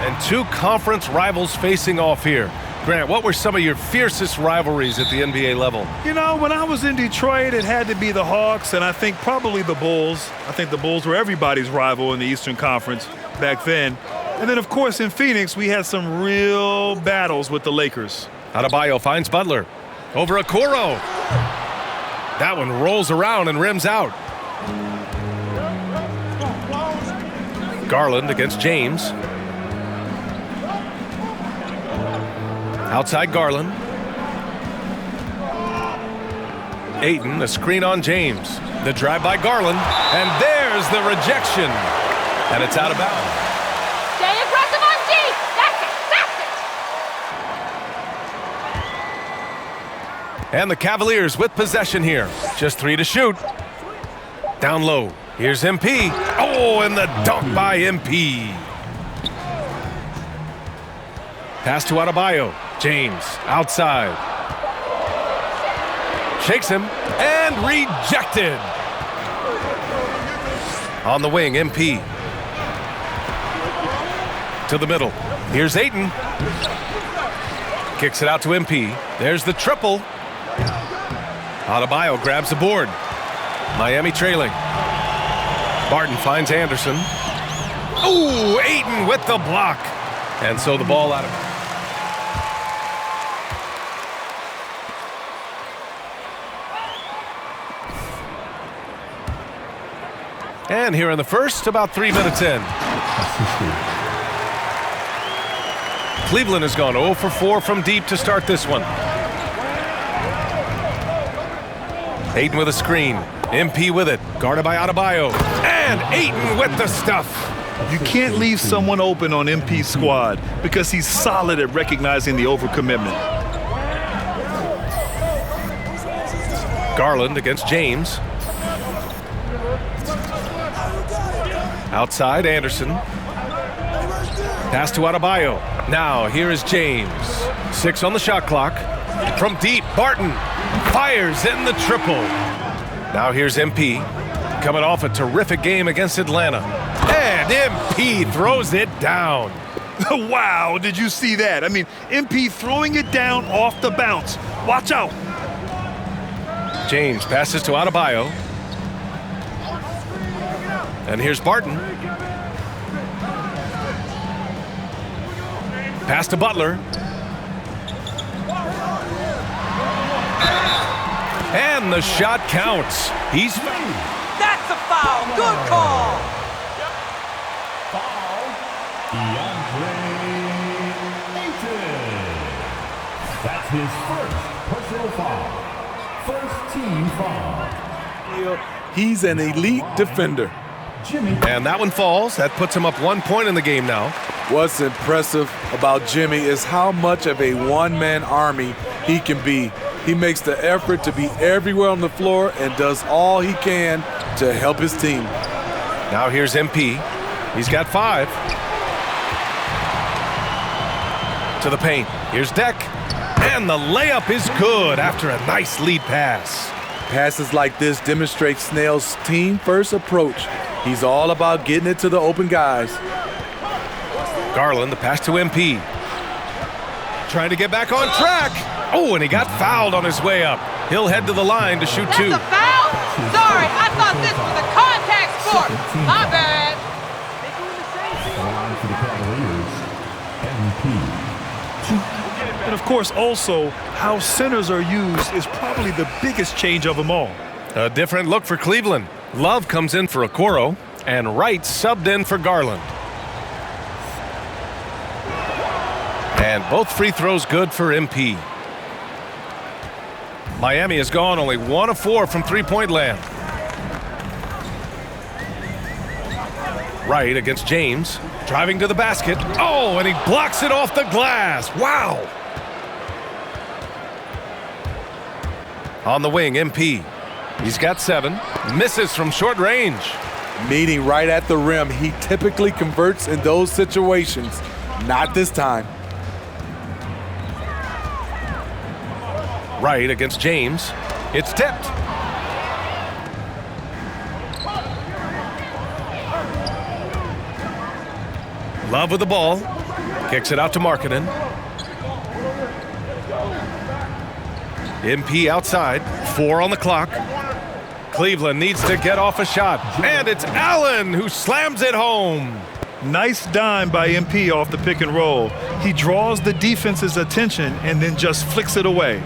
And two conference rivals facing off here. Grant, what were some of your fiercest rivalries at the NBA level? You know, when I was in Detroit, it had to be the Hawks, and I think probably the Bulls. I think the Bulls were everybody's rival in the Eastern Conference back then. And then, of course, in Phoenix, we had some real battles with the Lakers. Adebayo finds Butler. Over Okoro. That one rolls around and rims out. Garland against James. Outside Garland. Ayton, a screen on James. The drive by Garland. And there's the rejection. And it's out of bounds. Stay aggressive on D. That's it. That's it. And the Cavaliers with possession here. Just 3 to shoot. Down low. Here's MP. Oh, and the dunk by MP. Pass to Adebayo. James outside. Shakes him and rejected. On the wing, MP. To the middle. Here's Ayton. Kicks it out to MP. There's the triple. Adebayo grabs the board. Miami trailing. Barton finds Anderson. Ooh, Ayton with the block. And so the ball out of bounds. And here in the first, about 3 minutes in. Cleveland has gone 0 for 4 from deep to start this one. Ayton with a screen. MP with it. Guarded by Adebayo. And Ayton with the stuff. You can't leave someone open on MP's squad because he's solid at recognizing the overcommitment. Garland against James. Outside, Anderson. Pass to Adebayo. Now, here is James. 6 on the shot clock. From deep, Barton fires in the triple. Now here's MP. Coming off a terrific game against Atlanta. And MP throws it down. Wow, did you see that? I mean, MP throwing it down off the bounce. Watch out. James passes to Adebayo. And here's Barton. Pass to Butler. And the shot counts. He's... That's a foul. Good call. Foul. That's his first personal foul. First team foul. He's an elite defender. Jimmy. And that one falls. That puts him up 1 point in the game now. What's impressive about Jimmy is how much of a one-man army he can be. He makes the effort to be everywhere on the floor and does all he can to help his team. Now here's MP. He's got 5. To the paint. Here's Deck. And the layup is good after a nice lead pass. Passes like this demonstrate Snell's team-first approach. He's all about getting it to the open guys. Garland, the pass to MP. Trying to get back on track. Oh, and he got fouled on his way up. He'll head to the line to shoot 2. That's a foul? Sorry, I thought this was a contact sport. My bad. Line for the Cavaliers. MVP. And of course, also, how centers are used is probably the biggest change of them all. A different look for Cleveland. Love comes in for Okoro, and Wright subbed in for Garland. And both free throws good for MP. Miami has gone only 1 of 4 from three-point land. Wright against James, driving to the basket. Oh, and he blocks it off the glass. Wow. On the wing, MP. He's got 7. Misses from short range. Meeting right at the rim, he typically converts in those situations. Not this time. Wright against James. It's tipped. Love with the ball. Kicks it out to Markkanen. MP outside. 4 on the clock. Cleveland needs to get off a shot. And it's Allen who slams it home. Nice dime by MP off the pick and roll. He draws the defense's attention and then just flicks it away.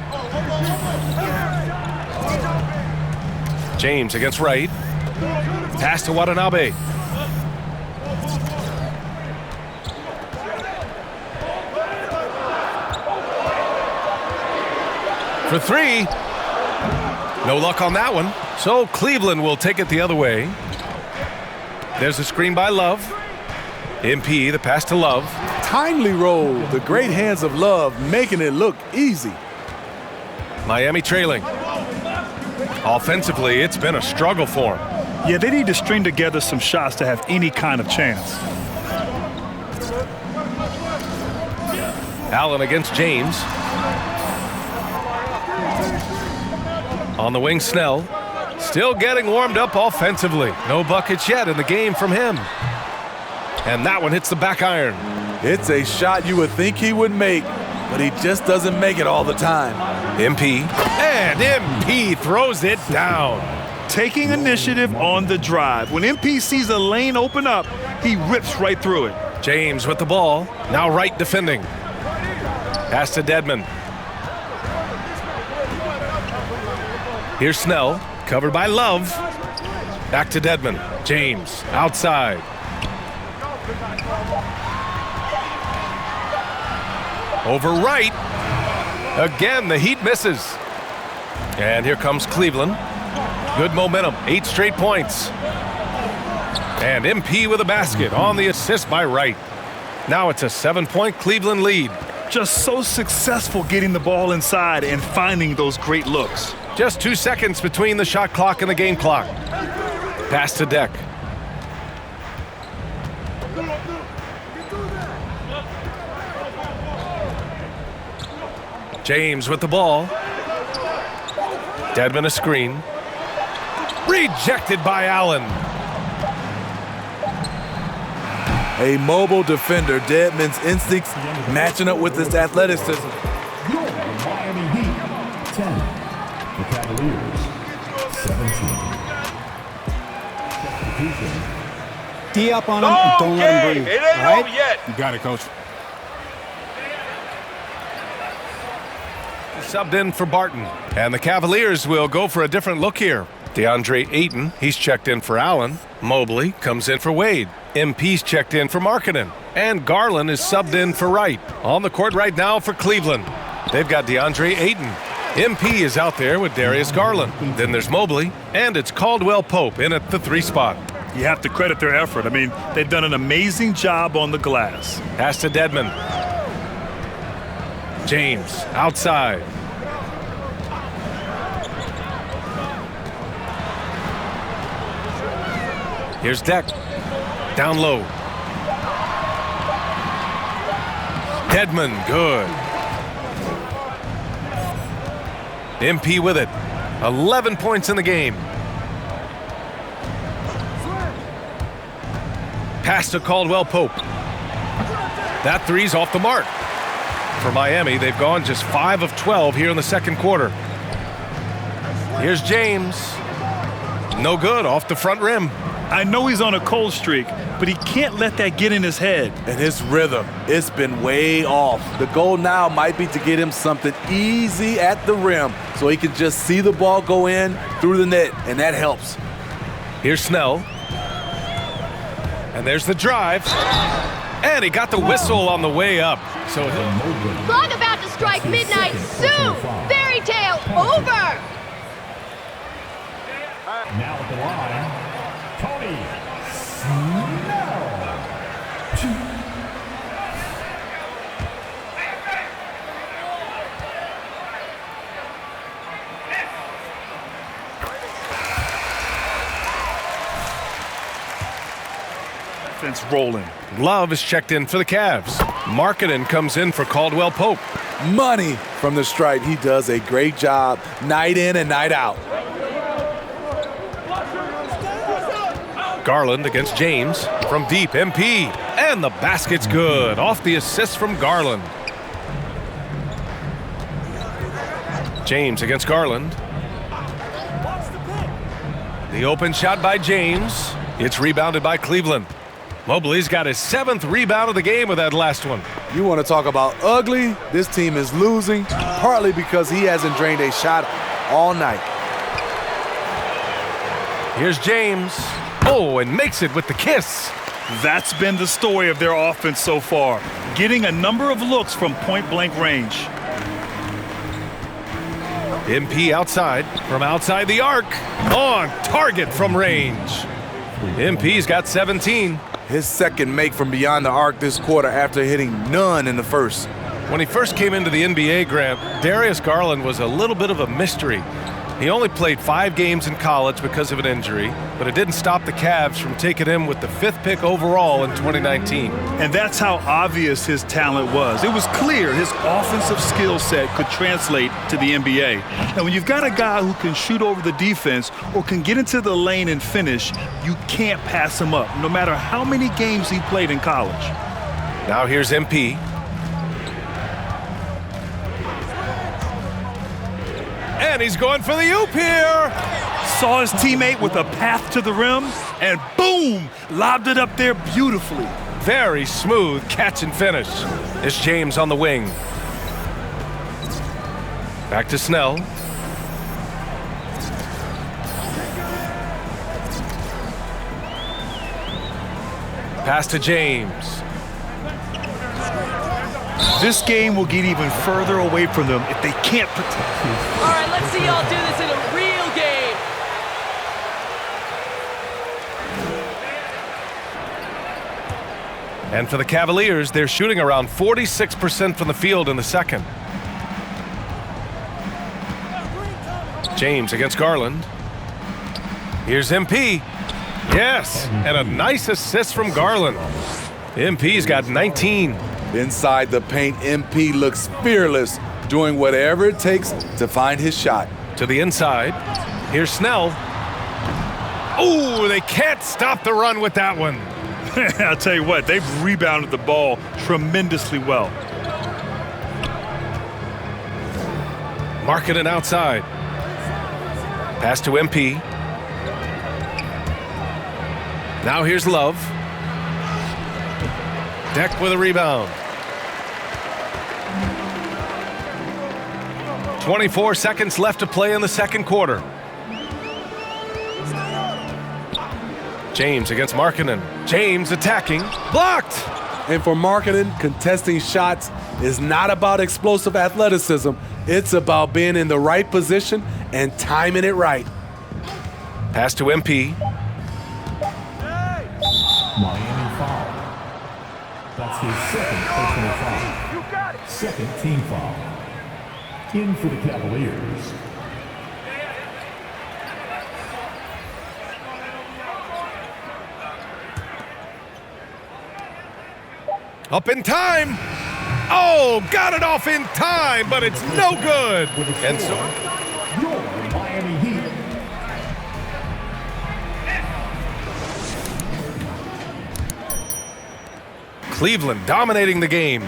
James against Wright. Pass to Watanabe. For 3. No luck on that one. So Cleveland will take it the other way. There's a screen by Love. MP, the pass to Love. Timely roll. The great hands of Love making it look easy. Miami trailing. Offensively, it's been a struggle for them. Yeah, they need to string together some shots to have any kind of chance. Allen against James. On the wing, Snell. Still getting warmed up offensively. No buckets yet in the game from him. And that one hits the back iron. It's a shot you would think he would make, but he just doesn't make it all the time. MP. And MP throws it down. Taking initiative on the drive. When MP sees a lane open up, he rips right through it. James with the ball. Now Wright defending. Pass to Dedmon. Here's Snell. Covered by Love. Back to Dedmon. James outside. Over Wright. Again, the Heat misses. And here comes Cleveland. Good momentum. 8 straight points. And MP with a basket on the assist by Wright. Now it's a 7-point Cleveland lead. Just so successful getting the ball inside and finding those great looks. Just 2 seconds between the shot clock and the game clock. Pass to Deck. James with the ball. Dedmon a screen. Rejected by Allen. A mobile defender, Dedmon's instincts matching up with his athleticism. Your Miami Heat, 10. The Cavaliers, 17. D up on him and don't let him breathe. It ain't over yet. You got it, Coach. Subbed in for Barton. And the Cavaliers will go for a different look here. DeAndre Ayton, he's checked in for Allen. Mobley comes in for Wade. MP's checked in for Markkanen. And Garland is subbed in for Wright. On the court right now for Cleveland. They've got DeAndre Ayton. MP is out there with Darius Garland. Then there's Mobley. And it's Caldwell Pope in at the 3 spot. You have to credit their effort. I mean, they've done an amazing job on the glass. Pass to Dedmon. James outside. Here's Deck. Down low. Dedmon, good. MP with it. 11 points in the game. Pass to Caldwell Pope. That three's off the mark. For Miami, they've gone just 5 of 12 here in the second quarter. Here's James. No good, off the front rim. I know he's on a cold streak, but he can't let that get in his head. And his rhythm, it's been way off. The goal now might be to get him something easy at the rim so he can just see the ball go in through the net, and that helps. Here's Snell. And there's the drive. And he got the whistle on the way up. So Clock about to strike midnight soon. Fairy tale over. Now at the line, Tony Offense rolling. Love is checked in for the Cavs. Markkanen comes in for Caldwell Pope. Money from the stripe. He does a great job night in and night out. Garland against James. From deep, MP. And the basket's good. Off the assist from Garland. James against Garland. The open shot by James. It's rebounded by Cleveland. Mobley's got his 7th rebound of the game with that last one. You want to talk about ugly? This team is losing, partly because he hasn't drained a shot all night. Here's James. Oh, and makes it with the kiss. That's been the story of their offense so far, getting a number of looks from point-blank range. MP outside, from outside the arc. On target from range. MP's got 17. His second make from beyond the arc this quarter after hitting none in the first. When he first came into the NBA, Grant, Darius Garland was a little bit of a mystery. He only played 5 games in college because of an injury, but it didn't stop the Cavs from taking him with the 5th pick overall in 2019. And that's how obvious his talent was. It was clear his offensive skill set could translate to the NBA. And when you've got a guy who can shoot over the defense or can get into the lane and finish, you can't pass him up, no matter how many games he played in college. Now here's MP. And he's going for the oop here. Saw his teammate with a path to the rim, and boom, lobbed it up there beautifully. Very smooth catch and finish. It's James on the wing. Back to Snell. Pass to James. This game will get even further away from them if they can't protect. All right, let's see y'all do this in a real game. And for the Cavaliers, they're shooting around 46% from the field in the second. James against Garland. Here's MP. Yes, and a nice assist from Garland. MP's got 19. Inside the paint, MP looks fearless, doing whatever it takes to find his shot. To the inside. Here's Snell. Oh, they can't stop the run with that one. I'll tell you what, they've rebounded the ball tremendously well. Marking it outside. Pass to MP. Now here's Love. Deck with a rebound. 24 seconds left to play in the second quarter. James against Markkanen. James attacking. Blocked! And for Markkanen, contesting shots is not about explosive athleticism. It's about being in the right position and timing it right. Pass to MP. Miami foul. That's his second personal foul. Second team foul. In for the Cavaliers. Up in time. Oh, got it off in time, but it's no good. And so Your Miami Heat. Cleveland dominating the game.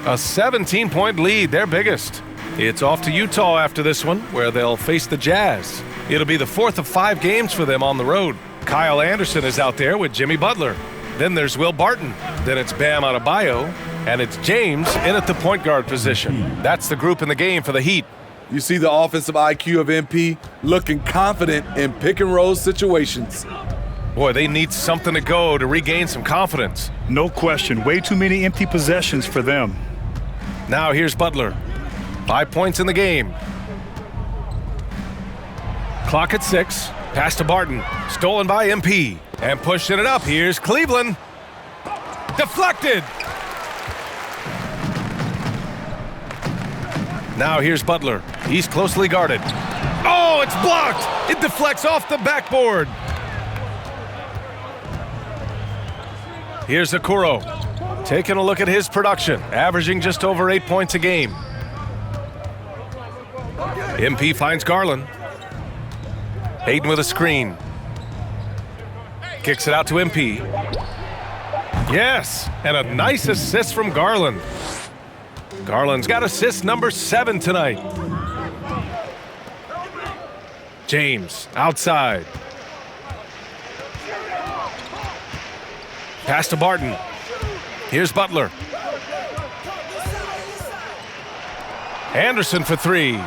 A 17-point lead, their biggest. It's off to Utah after this one, where they'll face the Jazz. It'll be the 4th of 5 games for them on the road. Kyle Anderson is out there with Jimmy Butler. Then there's Will Barton. Then it's Bam Adebayo. And it's James in at the point guard position. That's the group in the game for the Heat. You see the offensive IQ of MP looking confident in pick and roll situations. Boy, they need something to go to regain some confidence. No question, way too many empty possessions for them. Now here's Butler. 5 points in the game. Clock at 6. Pass to Barton. Stolen by MP. And pushing it up. Here's Cleveland. Deflected. Now here's Butler. He's closely guarded. Oh, it's blocked. It deflects off the backboard. Here's Okoro. Taking a look at his production. Averaging just over 8 points a game. MP finds Garland. Hayden with a screen. Kicks it out to MP. Yes, and a nice assist from Garland. Garland's got assist number 7 tonight. James, outside. Pass to Barton. Here's Butler. Anderson for 3.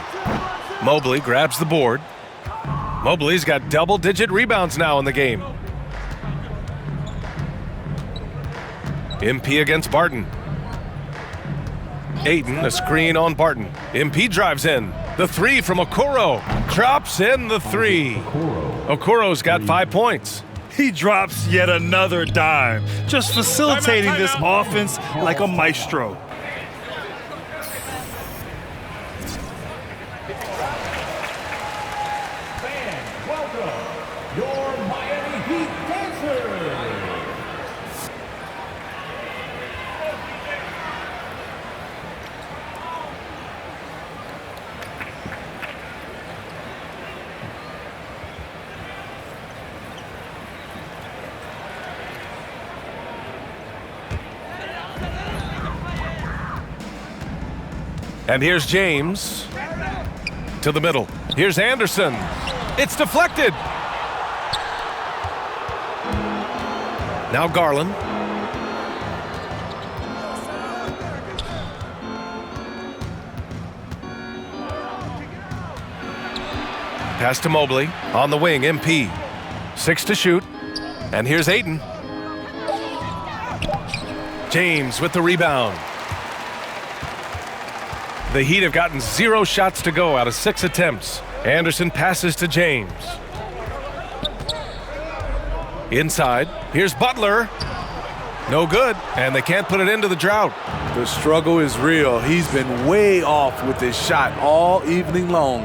Mobley grabs the board. Mobley's got double-digit rebounds now in the game. MP against Barton. Ayton, a screen on Barton. MP drives in. The 3 from Okoro. Drops in the 3. Okoro's got 5 points. He drops yet another dime, just facilitating this offense like a maestro. Fans, welcome your Miami Heat dancers. And here's James to the middle. Here's Anderson. It's deflected. Now Garland. Pass to Mobley on the wing. MP. 6 to shoot. And here's Ayton. James with the rebound. The Heat have gotten 0 shots to go out of 6 attempts. Anderson passes to James. Inside, here's Butler. No good, and they can't put it into the drought. The struggle is real. He's been way off with his shot all evening long.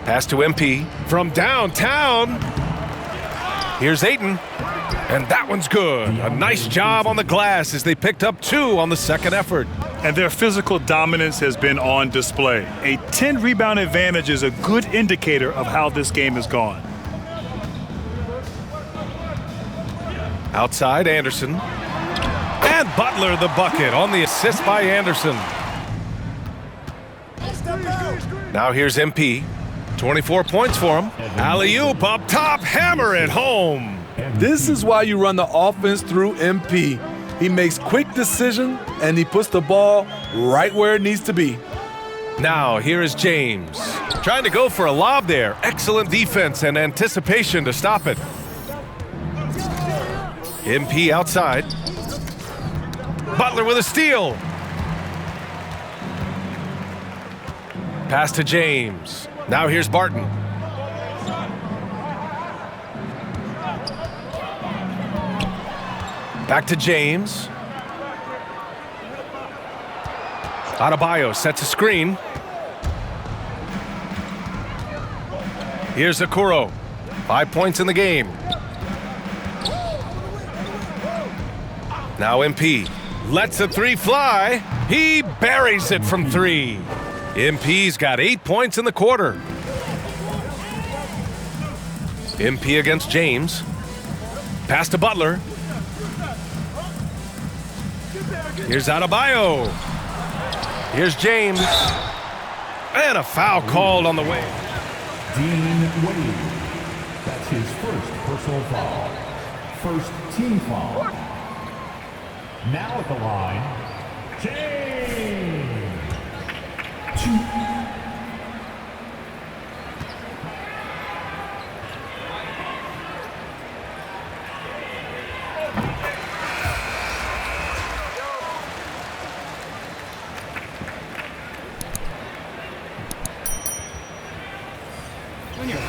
Pass to MP from downtown. Here's Ayton. And that one's good. A nice job on the glass as they picked up 2 on the second effort. And their physical dominance has been on display. A 10-rebound advantage is a good indicator of how this game has gone. Outside, Anderson. And Butler the bucket on the assist by Anderson. Now here's MP. 24 points for him. Alley-oop up top, hammer it home. This is why you run the offense through MP. He makes quick decisions, and he puts the ball right where it needs to be. Now, here is James. Trying to go for a lob there. Excellent defense and anticipation to stop it. MP outside. Butler with a steal. Pass to James. Now here's Barton. Back to James. Adebayo sets a screen. Here's Okoro. 5 points in the game. Now MP lets the 3 fly. He buries it from 3. MP's got 8 points in the quarter. MP against James. Pass to Butler. Here's Adebayo. Here's James. And a foul called on the way. Dean Wade. That's his first personal foul. First team foul. Now at the line, James. 2.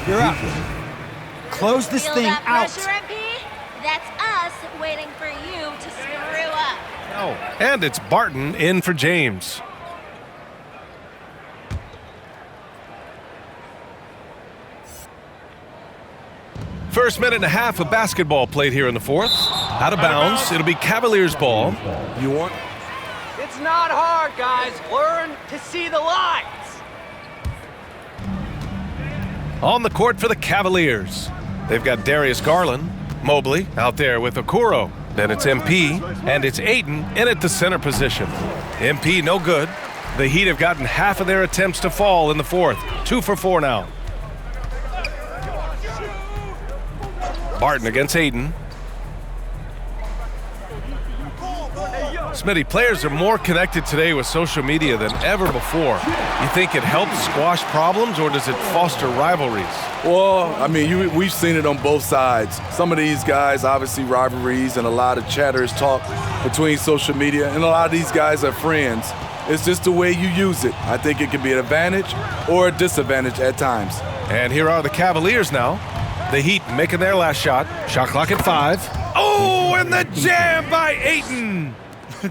You're up. Close this Feel thing that out. pressure, MP? That's us waiting for you to screw up. Oh, and it's Barton in for James. First minute and a half of basketball played here in the fourth. Out of bounds. It'll be Cavaliers ball. You want? It's not hard, guys. Learn to see the lines. On the court for the Cavaliers. They've got Darius Garland, Mobley out there with Okoro. Then it's MP, and it's Ayton in at the center position. MP no good. The Heat have gotten half of their attempts to fall in the fourth. 2 for 4 now. Barton against Ayton. Smitty, players are more connected today with social media than ever before. You think it helps squash problems, or does it foster rivalries? Well, I mean, we've seen it on both sides. Some of these guys, obviously rivalries and a lot of chatters talk between social media, and a lot of these guys are friends. It's just the way you use it. I think it can be an advantage or a disadvantage at times. And here are the Cavaliers now. The Heat making their last shot. Shot clock at 5. Oh, and the jam by Ayton!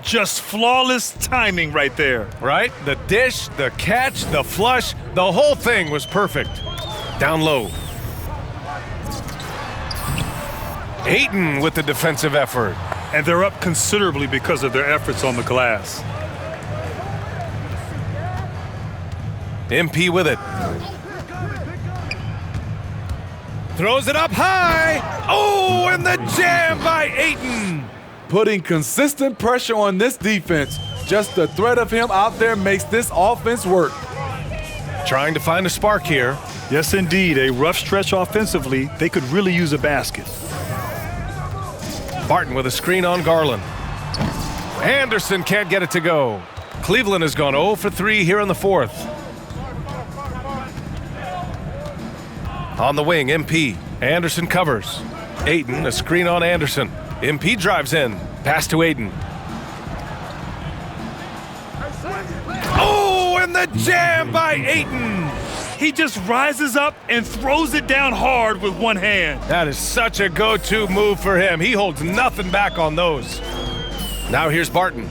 Just flawless timing right there. Right? The dish, the catch, the flush, the whole thing was perfect. Down low. Ayton with the defensive effort. And they're up considerably because of their efforts on the glass. MP with it. Throws it up high. Oh, and the jam by Ayton. Putting consistent pressure on this defense. Just the threat of him out there makes this offense work. Trying to find a spark here. Yes, indeed. A rough stretch offensively. They could really use a basket. Barton with a screen on Garland. Anderson can't get it to go. Cleveland has gone 0 for 3 here in the fourth. On the wing, MP. Anderson covers. Ayton, a screen on Anderson. MP drives in. Pass to Ayton. Oh, and the jam by Ayton. He just rises up and throws it down hard with one hand. That is such a go-to move for him. He holds nothing back on those. Now here's Barton.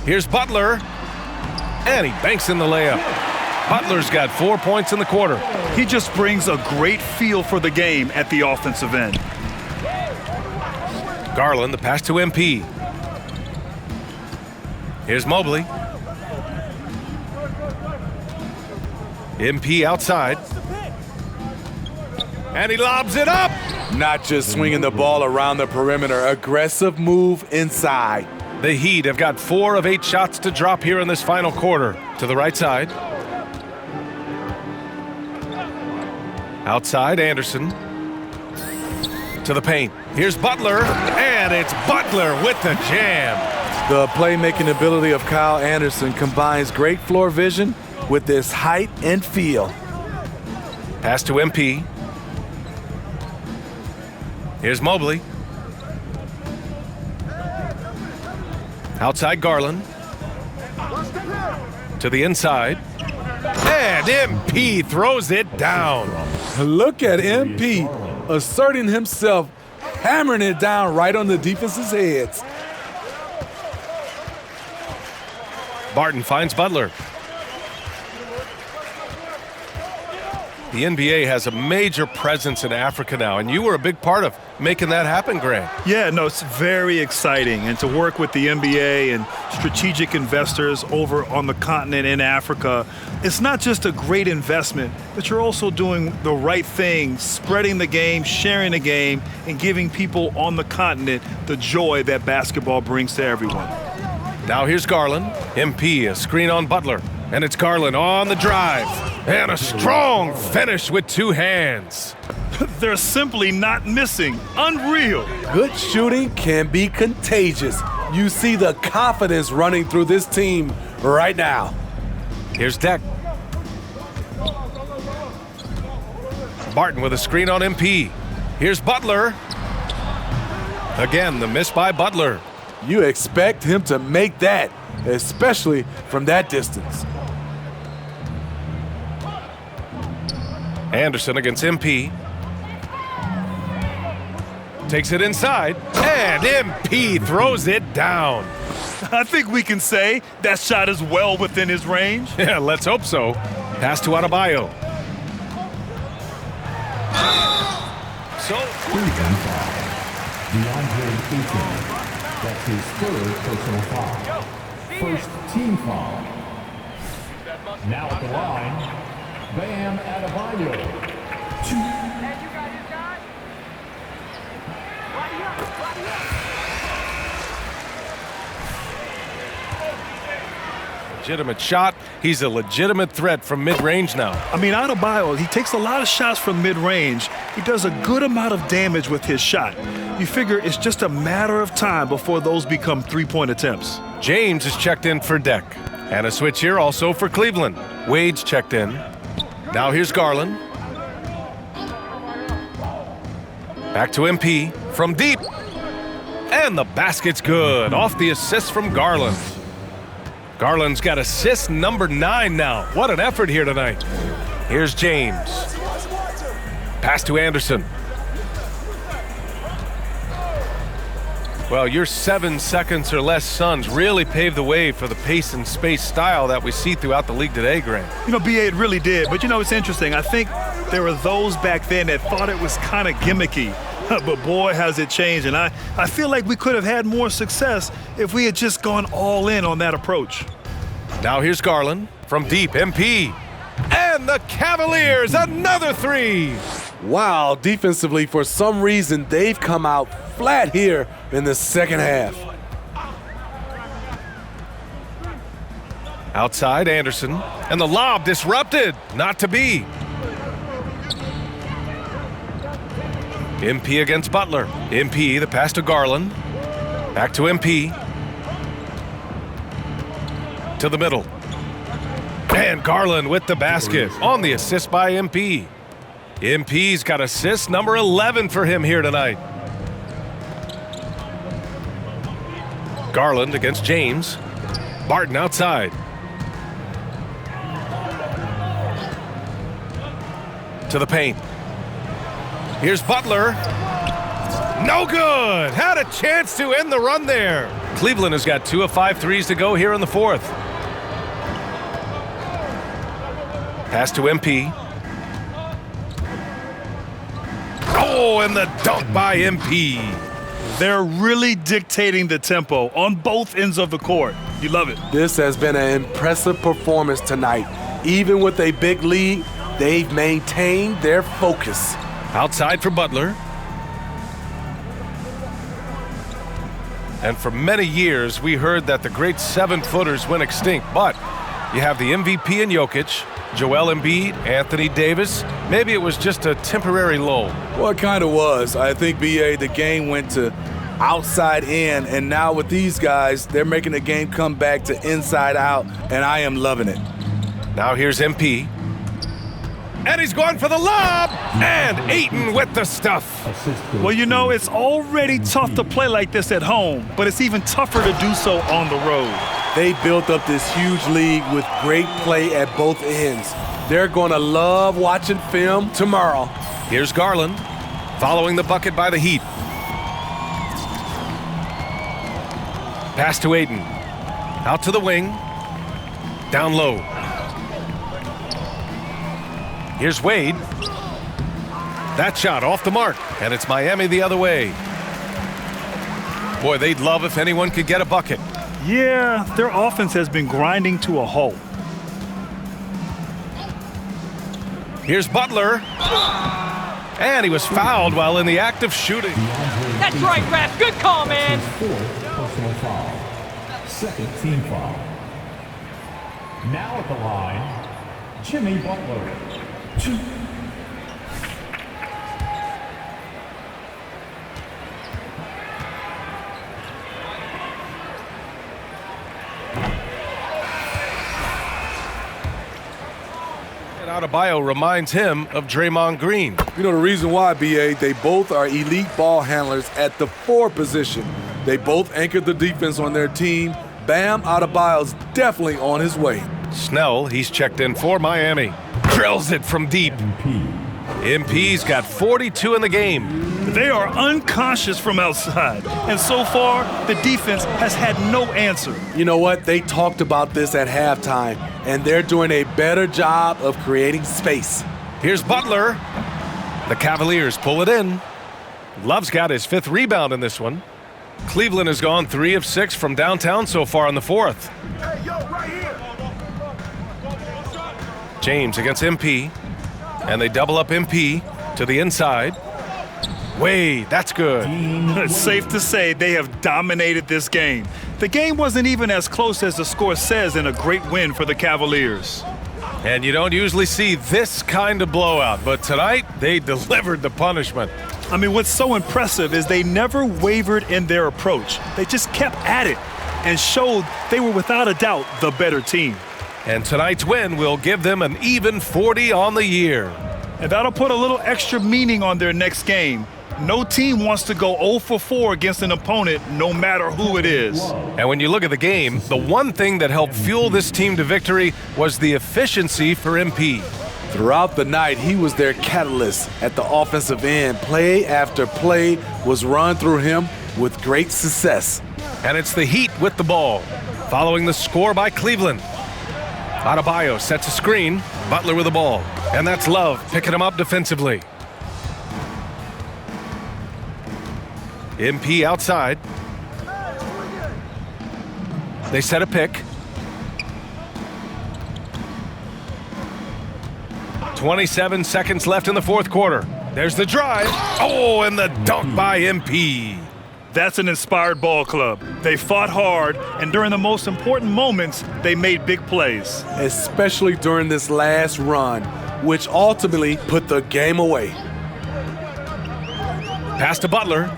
Here's Butler. And he banks in the layup. Butler's got 4 points in the quarter. He just brings a great feel for the game at the offensive end. Garland, the pass to MP. Here's Mobley. MP outside. And he lobs it up. Not just swinging the ball around the perimeter. Aggressive move inside. The Heat have got 4 of 8 shots to drop here in this final quarter. To the right side. Outside, Anderson. To the paint. Here's Butler, and it's Butler with the jam. The playmaking ability of Kyle Anderson combines great floor vision with his height and feel. Pass to MP. Here's Mobley. Outside Garland. To the inside. And MP throws it down. Look at MP asserting himself, hammering it down right on the defense's heads. Barton finds Butler. The NBA has a major presence in Africa now, and you were a big part of making that happen, Grant. Yeah, no, it's very exciting. And to work with the NBA and strategic investors over on the continent in Africa, it's not just a great investment, but you're also doing the right thing, spreading the game, sharing the game, and giving people on the continent the joy that basketball brings to everyone. Now here's Garland. MP, a screen on Butler. And it's Garland on the drive. And a strong finish with 2 hands. They're simply not missing. Unreal. Good shooting can be contagious. You see the confidence running through this team right now. Here's Deck. Barton with a screen on MP. Here's Butler. Again, the miss by Butler. You expect him to make that, especially from that distance. Anderson against MP. Takes it inside, and MP throws it down. I think we can say that shot is well within his range. Yeah, let's hope so. Pass to Adebayo. So, DeAndre Ayton. That's his 3rd personal foul. First team foul. Now at the line, Bam Adebayo. Legitimate shot. He's a legitimate threat from mid-range now. I mean, Adebayo, he takes a lot of shots from mid-range. He does a good amount of damage with his shot. You figure it's just a matter of time before those become three-point attempts. James is checked in for Deck. And a switch here also for Cleveland. Wade's checked in. Now here's Garland. Back to MP from deep. And the basket's good. Off the assist from Garland. Garland's got assist number 9 now. What an effort here tonight. Here's James. Pass to Anderson. Well, your 7 seconds or less Suns really paved the way for the pace and space style that we see throughout the league today, Grant. You know, BA, it really did. But, you know, it's interesting. I think there were those back then that thought it was kind of gimmicky. But, boy, has it changed. And I feel like we could have had more success if we had just gone all in on that approach. Now here's Garland from deep. MP. And the Cavaliers, another 3. Wow, defensively, for some reason, they've come out flat here in the second half. Outside, Anderson. And the lob disrupted. Not to be. MP against Butler. MP, the pass to Garland. Back to MP. To the middle. And Garland with the basket on the assist by MP. MP's got assist number 11 for him here tonight. Garland against James. Barton outside. To the paint. Here's Butler. No good. Had a chance to end the run there. Cleveland has got 2 of 5 threes to go here in the 4th. Pass to MP. Oh, and the dunk by MP. They're really dictating the tempo on both ends of the court. You love it. This has been an impressive performance tonight. Even with a big lead, they've maintained their focus. Outside for Butler. And for many years, we heard that the great 7-footers went extinct. But you have the MVP in Jokic, Joel Embiid, Anthony Davis. Maybe it was just a temporary lull. Well, it kind of was. I think, BA, the game went to outside in, and now with these guys, they're making the game come back to inside out, and I am loving it. Now here's MP. And he's going for the lob! And Ayton with the stuff. Well, you know, it's already tough to play like this at home, but it's even tougher to do so on the road. They built up this huge league with great play at both ends. They're going to love watching film tomorrow. Here's Garland, following the bucket by the Heat. Pass to Ayton. Out to the wing. Down low. Here's Wade. That shot off the mark, and it's Miami the other way. Boy, they'd love if anyone could get a bucket. Yeah, their offense has been grinding to a halt. Here's Butler. And he was fouled while in the act of shooting. That's right, ref. Good call, man. His 4th personal foul. 2nd team foul. Now at the line, Jimmy Butler. Adebayo reminds him of Draymond Green. You know the reason why, BA, they both are elite ball handlers at the 4 position. They both anchored the defense on their team. Bam Adebayo's definitely on his way. Snell, he's checked in for Miami. Drills it from deep. MP's got 42 in the game. They are unconscious from outside, and so far, the defense has had no answer. You know what? They talked about this at halftime, and they're doing a better job of creating space. Here's Butler. The Cavaliers pull it in. Love's got his 5th rebound in this one. Cleveland has gone 3 of 6 from downtown so far in the 4th. Hey, yo, right here. James against MP. And they double up MP to the inside. Wade, that's good. It's safe to say they have dominated this game. The game wasn't even as close as the score says in a great win for the Cavaliers. And you don't usually see this kind of blowout, but tonight they delivered the punishment. I mean, what's so impressive is they never wavered in their approach. They just kept at it and showed they were without a doubt the better team. And tonight's win will give them an even 40 on the year. And that'll put a little extra meaning on their next game. No team wants to go 0 for 4 against an opponent, no matter who it is. And when you look at the game, the one thing that helped fuel this team to victory was the efficiency for MP. Throughout the night, he was their catalyst at the offensive end. Play after play was run through him with great success. And it's the Heat with the ball, following the score by Cleveland. Adebayo sets a screen, Butler with the ball, and that's Love picking him up defensively. MP outside. They set a pick. 27 seconds left in the fourth quarter. There's the drive. Oh, and the dunk by MP. That's an inspired ball club. They fought hard, and during the most important moments, they made big plays. Especially during this last run, which ultimately put the game away. Pass to Butler.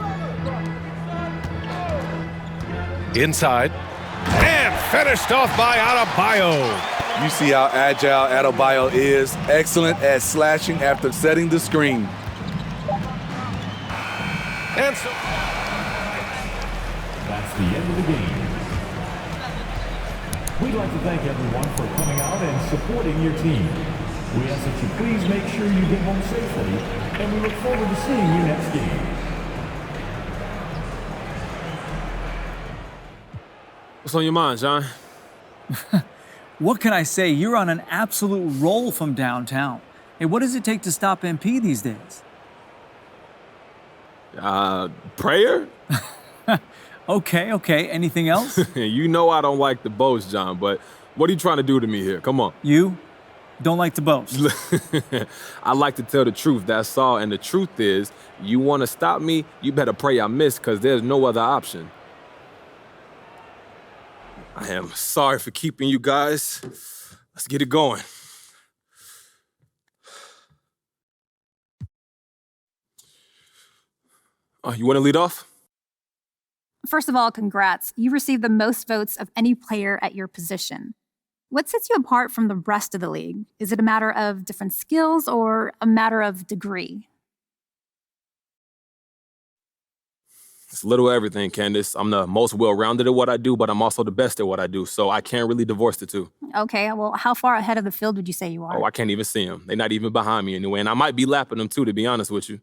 Inside. And finished off by Adebayo. You see how agile Adebayo is. Excellent at slashing after setting the screen. And so That's the end of the game. We'd like to thank everyone for coming out and supporting your team. We ask that you please make sure you get home safely, and we look forward to seeing you next game. What's on your mind, John? What can I say? You're on an absolute roll from downtown. Hey, what does it take to stop MP these days? Prayer? Okay. Anything else? You know I don't like the boast, John, but what are you trying to do to me here? Come on. You don't like to boast. I like to tell the truth, that's all. And the truth is, you want to stop me, you better pray I miss, because there's no other option. I am sorry for keeping you guys. Let's get it going. You want to lead off? First of all, congrats. You received the most votes of any player at your position. What sets you apart from the rest of the league? Is it a matter of different skills or a matter of degree? It's a little everything, Candace. I'm the most well-rounded at what I do, but I'm also the best at what I do, so I can't really divorce the two. Okay, well, how far ahead of the field would you say you are? Oh, I can't even see them. They're not even behind me anyway, and I might be lapping them too, to be honest with you.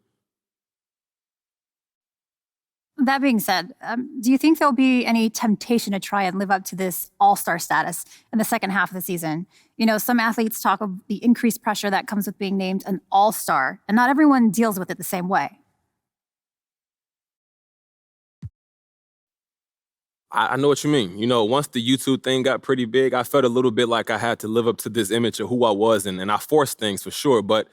That being said, do you think there'll be any temptation to try and live up to this all-star status in the second half of the season? You know, some athletes talk of the increased pressure that comes with being named an all-star, and not everyone deals with it the same way. I know what you mean. You know, once the YouTube thing got pretty big, I felt a little bit like I had to live up to this image of who I was, and I forced things for sure, but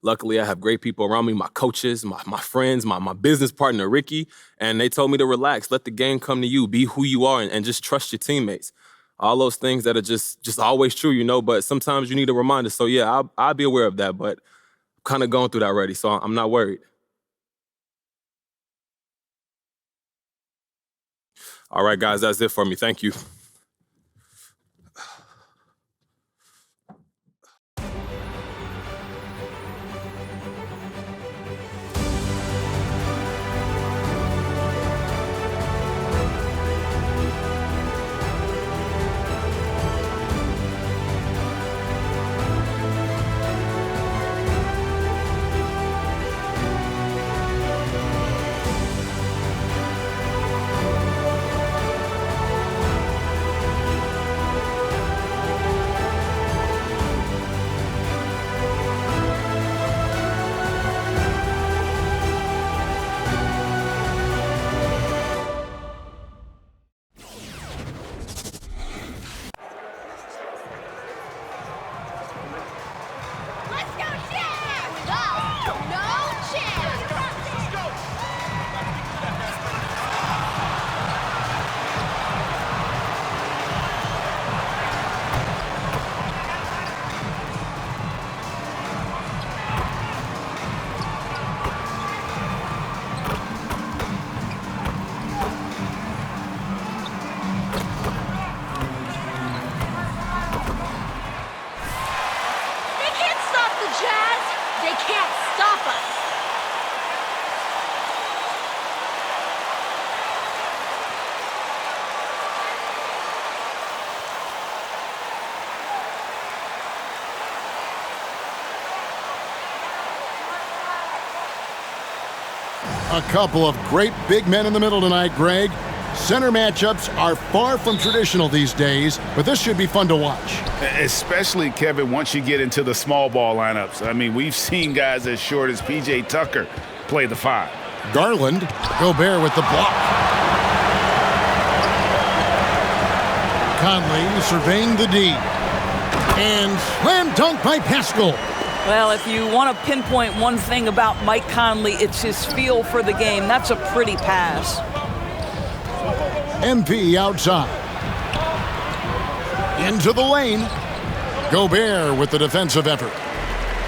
luckily I have great people around me, my coaches, my friends, my business partner, Ricky, and they told me to relax, let the game come to you, be who you are, and just trust your teammates. All those things that are just always true, you know, but sometimes you need a reminder. So yeah, I'll be aware of that, but I'm kind of going through that already, so I'm not worried. All right, guys, that's it for me. Thank you. A couple of great big men in the middle tonight, Greg. Center matchups are far from traditional these days, but this should be fun to watch. Especially, Kevin, once you get into the small ball lineups. I mean, we've seen guys as short as P.J. Tucker play the 5. Garland, Gobert with the block. Conley surveying the D. And slam dunk by Pascal. Well, if you want to pinpoint one thing about Mike Conley, it's his feel for the game. That's a pretty pass. MP outside. Into the lane. Gobert with the defensive effort.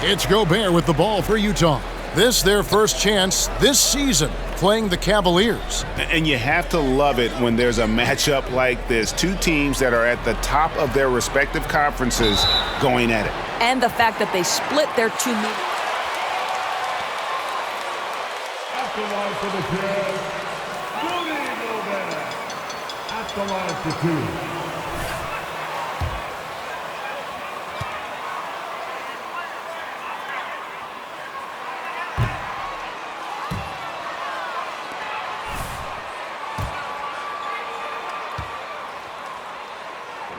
It's Gobert with the ball for Utah. This their first chance this season playing the Cavaliers. And you have to love it when there's a matchup like this. Two teams that are at the top of their respective conferences going at it. And the fact that they split their 2 meetings. At the line for the Jazz, Rudy Gobert. At the line for 2.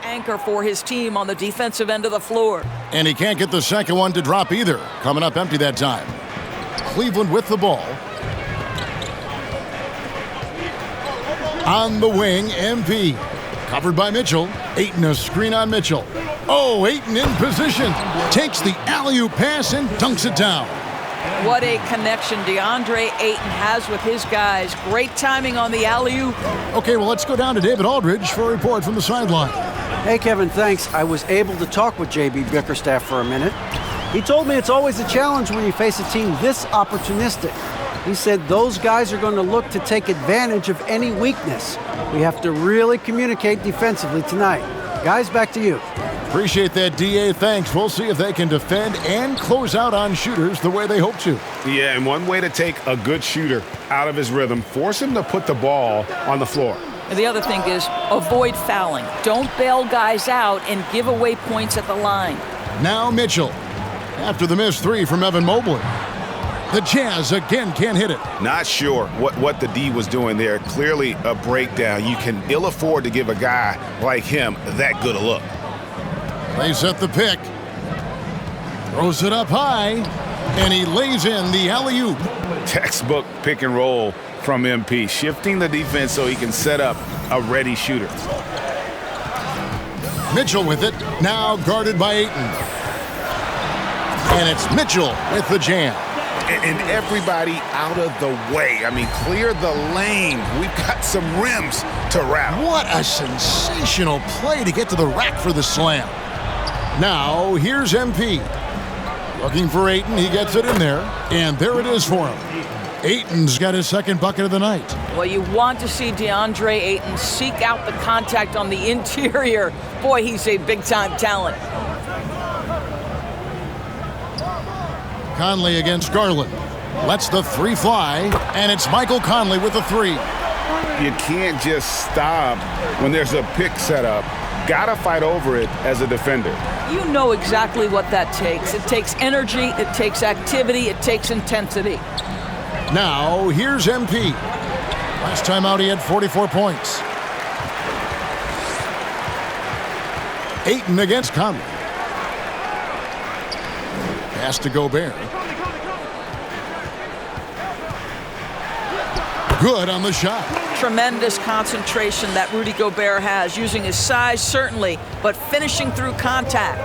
Anchor for his team on the defensive end of the floor. And he can't get the second one to drop either. Coming up empty that time. Cleveland with the ball. On the wing, MP. Covered by Mitchell. Ayton a screen on Mitchell. Oh, Ayton in position. Takes the alley-oop pass and dunks it down. What a connection DeAndre Ayton has with his guys. Great timing on the alley-oop. Okay, well, let's go down to David Aldridge for a report from the sideline. Hey, Kevin, thanks. I was able to talk with J.B. Bickerstaff for a minute. He told me it's always a challenge when you face a team this opportunistic. He said those guys are going to look to take advantage of any weakness. We have to really communicate defensively tonight. Guys, back to you. Appreciate that, D.A. Thanks. We'll see if they can defend and close out on shooters the way they hope to. Yeah, and one way to take a good shooter out of his rhythm, force him to put the ball on the floor. And the other thing is avoid fouling. Don't bail guys out and give away points at the line. Now Mitchell. After the missed 3 from Evan Mobley. The Jazz again can't hit it. Not sure what the D was doing there. Clearly a breakdown. You can ill afford to give a guy like him that good a look. They set the pick. Throws it up high. And he lays in the alley-oop. Textbook pick and roll from MP, shifting the defense so he can set up a ready shooter. Mitchell with it, now guarded by Ayton. And it's Mitchell with the jam. And everybody out of the way. I mean, clear the lane. We've got some rims to wrap. What a sensational play to get to the rack for the slam. Now, here's MP. Looking for Ayton, he gets it in there. And there it is for him. Ayton's got his second bucket of the night. Well, you want to see DeAndre Ayton seek out the contact on the interior. Boy, he's a big-time talent. Conley against Garland. Lets the 3 fly, and it's Michael Conley with the 3. You can't just stop when there's a pick set up. Gotta fight over it as a defender. You know exactly what that takes. It takes energy, it takes activity, it takes intensity. Now, here's MP. Last time out, he had 44 points. Ayton against Conley. Pass to Gobert. Good on the shot. Tremendous concentration that Rudy Gobert has, using his size, certainly, but finishing through contact.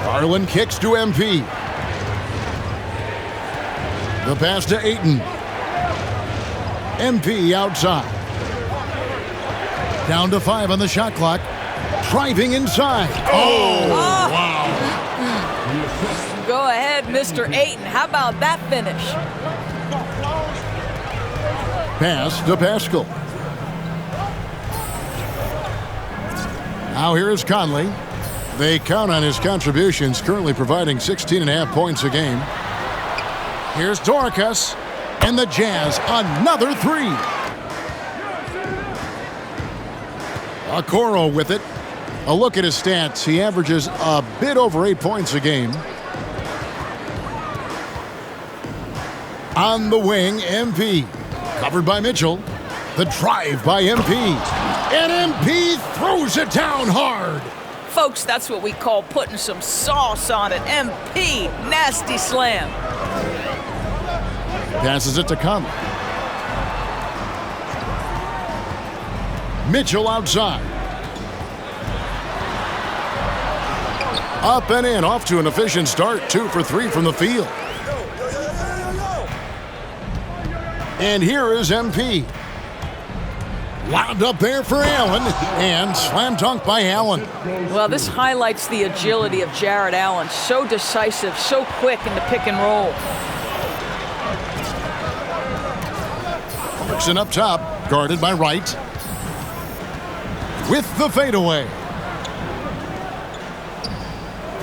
Garland kicks to MP. The pass to Ayton. MP outside. Down to 5 on the shot clock. Driving inside. Oh, wow. Go ahead, Mr. Ayton. How about that finish? Pass to Pascal. Now here is Conley. They count on his contributions, currently providing 16.5 points a game. Here's Dorcas, and the Jazz, another 3. Okoro with it. A look at his stats. He averages a bit over 8 points a game. On the wing, MP. Covered by Mitchell. The drive by MP. And MP throws it down hard. Folks, that's what we call putting some sauce on it. MP, nasty slam. Passes it to Conley. Mitchell outside. Up and in, off to an efficient start. 2 for 3 from the field. And here is MP. Wound up there for Allen, and slam dunk by Allen. Well, this highlights the agility of Jared Allen. So decisive, so quick in the pick and roll. Clarkson up top, guarded by Wright. With the fadeaway.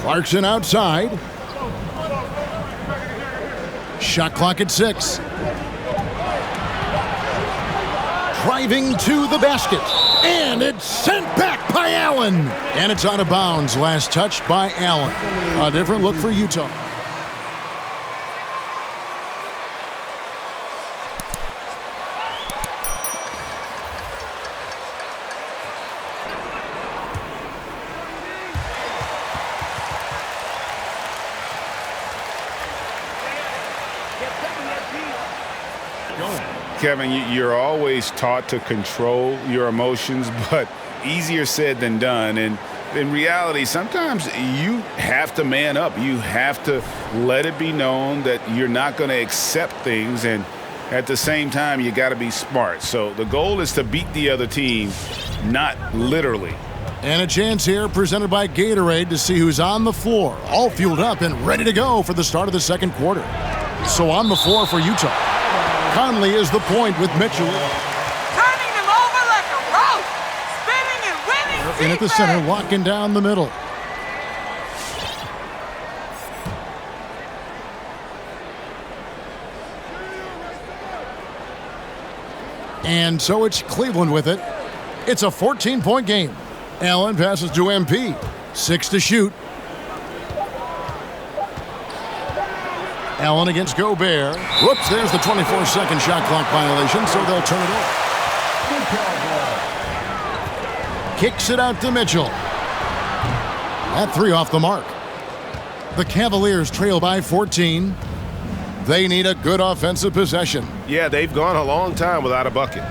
Clarkson outside. Shot clock at 6. Driving to the basket. And it's sent back by Allen. And it's out of bounds. Last touch by Allen. A different look for Utah. Kevin, you're always taught to control your emotions, but easier said than done. And in reality, sometimes you have to man up. You have to let it be known that you're not going to accept things. And at the same time, you got to be smart. So the goal is to beat the other team, not literally. And a chance here presented by Gatorade to see who's on the floor, all fueled up and ready to go for the start of the second quarter. So on the floor for Utah. Conley is the point with Mitchell. Turning them over like a roast. Spinning and winning. In at the center, locking down the middle. And so it's Cleveland with it. It's a 14-point game. Allen passes to MP. 6 to shoot. Allen against Gobert. Whoops, there's the 24-second shot clock violation, so they'll turn it over. Kicks it out to Mitchell. That 3 off the mark. The Cavaliers trail by 14. They need a good offensive possession. Yeah, they've gone a long time without a bucket.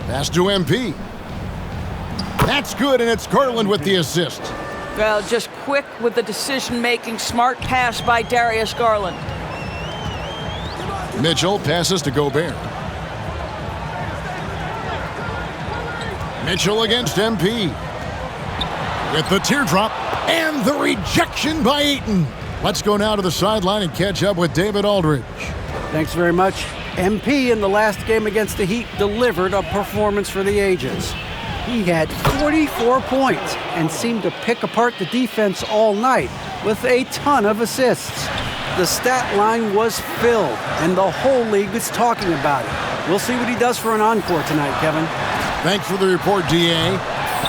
Pass to MP. That's good, and it's Garland with the assist. Well, just quick with the decision-making, smart pass by Darius Garland. Mitchell passes to Gobert. Mitchell against MP. With the teardrop and the rejection by Ayton. Let's go now to the sideline and catch up with David Aldridge. Thanks very much. MP in the last game against the Heat delivered a performance for the ages. He had 44 points and seemed to pick apart the defense all night with a ton of assists. The stat line was filled, and the whole league is talking about it. We'll see what he does for an encore tonight, Kevin. Thanks for the report, D.A.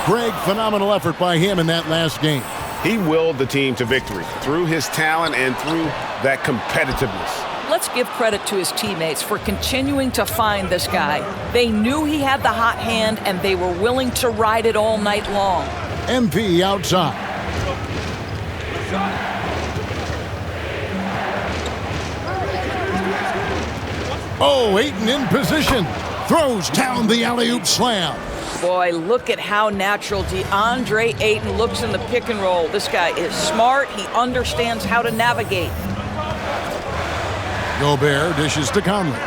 Greg, phenomenal effort by him in that last game. He willed the team to victory through his talent and through that competitiveness. Let's give credit to his teammates for continuing to find this guy. They knew he had the hot hand, and they were willing to ride it all night long. MP outside. Oh, Ayton in position. Throws down the alley-oop slam. Boy, look at how natural DeAndre Ayton looks in the pick and roll. This guy is smart. He understands how to navigate. Gobert dishes to Conley.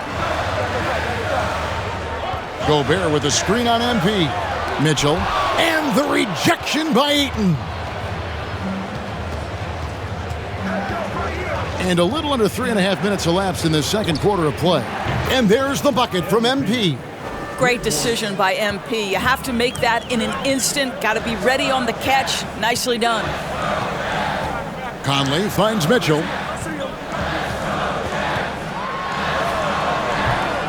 Gobert with a screen on MP. Mitchell. And the rejection by Ayton. And a little under 3.5 minutes elapsed in the second quarter of play. And there's the bucket from MP. Great decision by MP. You have to make that in an instant. Got to be ready on the catch. Nicely done. Conley finds Mitchell.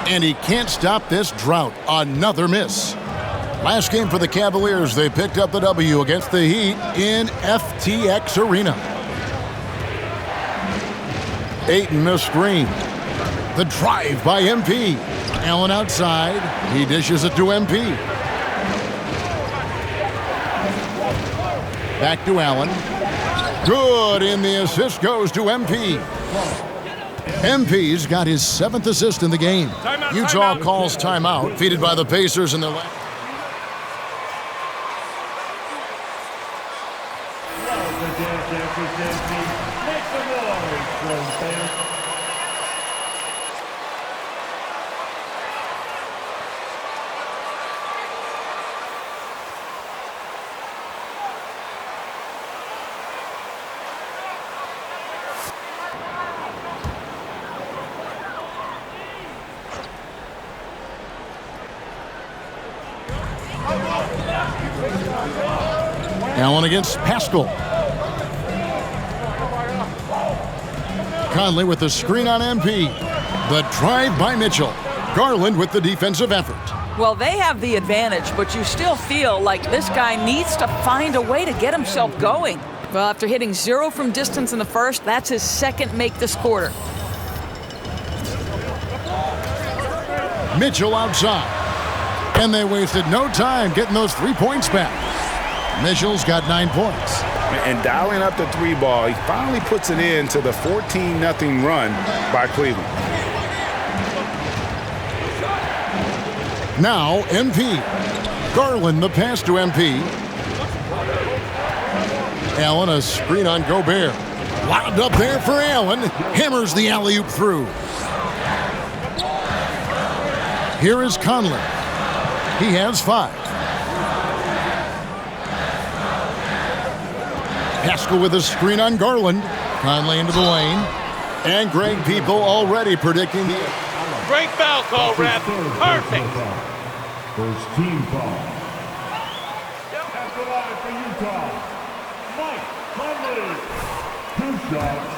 And he can't stop this drought. Another miss. Last game for the Cavaliers, they picked up the W against the Heat in FTX Arena. Ayton a screen. The drive by MP. Allen outside. He dishes it to MP. Back to Allen. Good, and the assist goes to MP. MP's got his 7th assist in the game. Utah calls timeout, defeated by the Pacers in the last. Allen against Pascal. Conley with the screen on MP. The drive by Mitchell. Garland with the defensive effort. Well, they have the advantage, but you still feel like this guy needs to find a way to get himself going. Well, after hitting 0 from distance in the first, that's his 2nd make this quarter. Mitchell outside. And they wasted no time getting those 3 points back. Mitchell's got 9 points. And dialing up the 3 ball, he finally puts it into the 14-0 run by Cleveland. Now MP. Garland the pass to MP. Allen a screen on Gobert. Lobbed up there for Allen. Hammers the alley-oop through. Here is Conley. He has 5. Pascal with a screen on Garland. Conley into the lane. And Greg People already predicting the... Great foul call, ref. Perfect. First team foul. At the line for Utah, Mike Conley. 2 shots.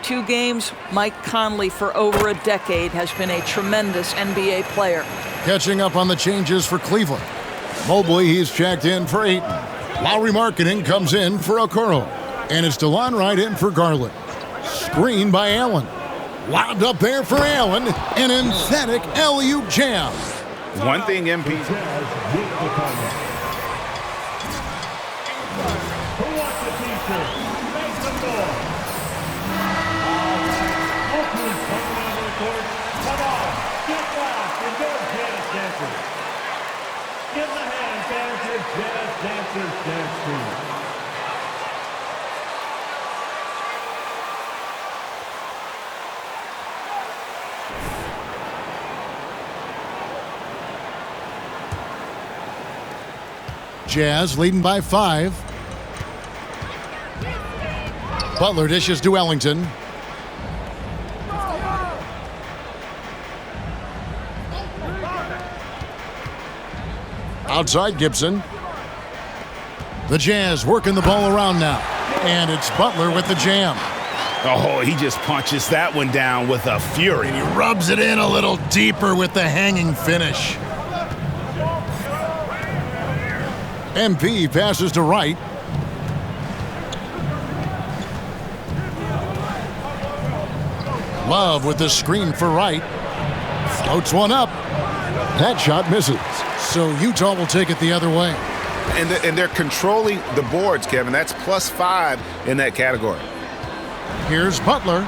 Two games, Mike Conley for over a decade has been a tremendous NBA player. Catching up on the changes for Cleveland. Mobley, he's checked in for Ayton. Lowry Marketing comes in for Okoro. And it's DeLon Wright in for Garland. Screen by Allen. Lobbed up there for Allen. An emphatic alley-oop jam. One thing MP... Give the hand dancers, jazz dancers, dance team. Jazz leading by 5. Butler dishes to Ellington. Outside Gibson. The Jazz working the ball around now. And it's Butler with the jam. Oh, he just punches that one down with a fury. And he rubs it in a little deeper with the hanging finish. MP passes to Wright. Love with the screen for Wright. Floats one up. That shot misses. So Utah will take it the other way. And they're controlling the boards, Kevin. That's +5 in that category. Here's Butler.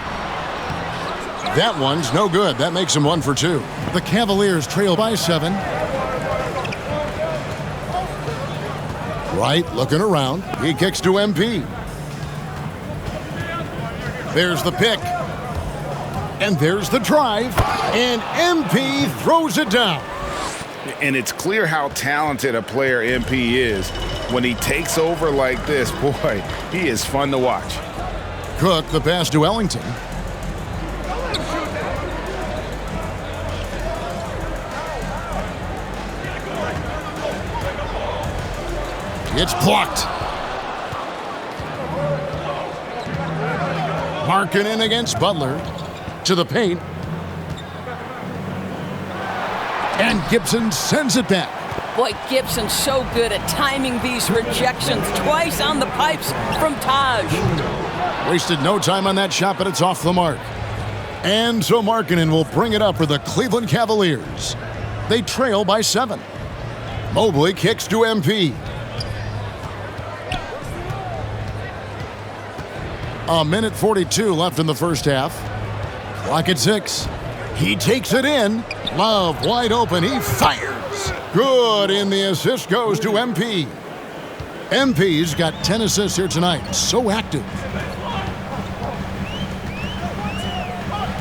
That one's no good. That makes him 1 for 2. The Cavaliers trail by 7. Wright looking around. He kicks to MP. There's the pick. And there's the drive. And MP throws it down. And it's clear how talented a player MP is. When he takes over like this, boy, he is fun to watch. Cook, the pass to Ellington. It's blocked. Markkanen against Butler. To the paint. And Gibson sends it back. Boy, Gibson's so good at timing these rejections. Twice on the pipes from Taj. Wasted no time on that shot, but it's off the mark. And so Markkanen will bring it up for the Cleveland Cavaliers. They trail by 7. Mobley kicks to MP. A minute 42 left in the first half. Clock at 6. He takes it in. Love wide open. He fires. Good, and the assist goes to MP. MP's got 10 assists here tonight. So active.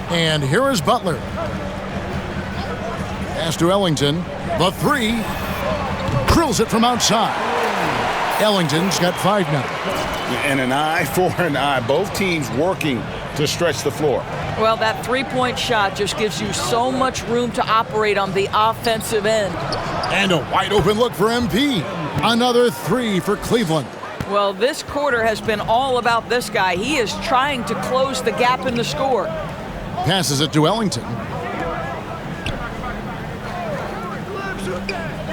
And here is Butler. Pass to Ellington. The 3. Drills it from outside. Ellington's got 5 now. And an eye for an eye. Both teams working to stretch the floor. Well, that three-point shot just gives you so much room to operate on the offensive end. And a wide open look for MP. Another 3 for Cleveland. Well, this quarter has been all about this guy. He is trying to close the gap in the score. Passes it to Ellington.